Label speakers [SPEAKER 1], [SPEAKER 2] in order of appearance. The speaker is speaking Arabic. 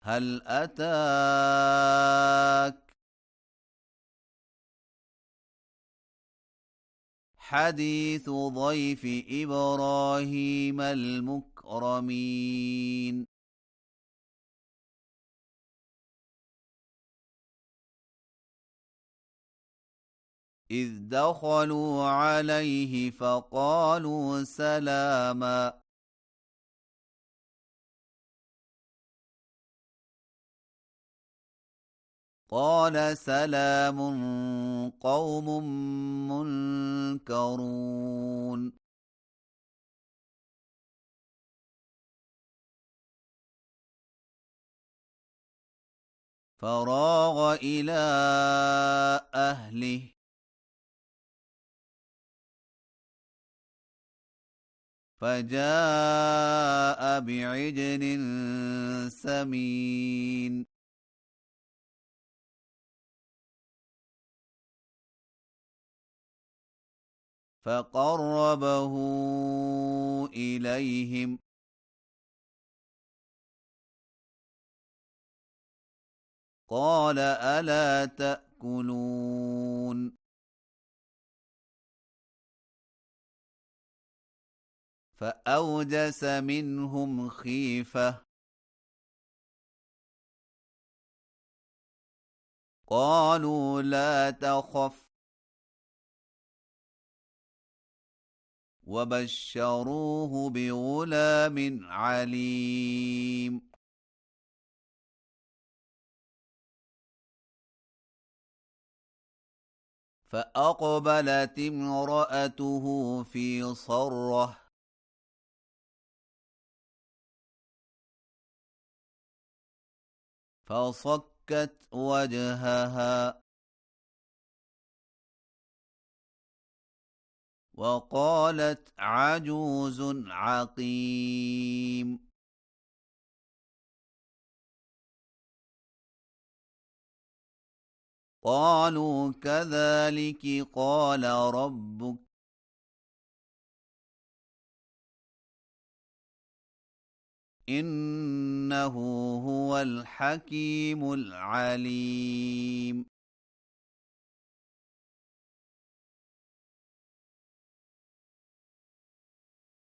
[SPEAKER 1] هل أتاك حديث ضيف إبراهيم المكرمين إذ دخلوا عليه فقالوا سلاما قال سلام قوم منكرون فراغ إلى أهله فجاء بعجل سمين فقربه إليهم قال ألا تأكلون فأوجس منهم خيفة قالوا لا تخف وبشروه بغلام عليم فأقبلت امرأته في صرة فصكت وجهها وقالت عجوز عقيم قالوا كذلك قال ربك إنه هو الحكيم العليم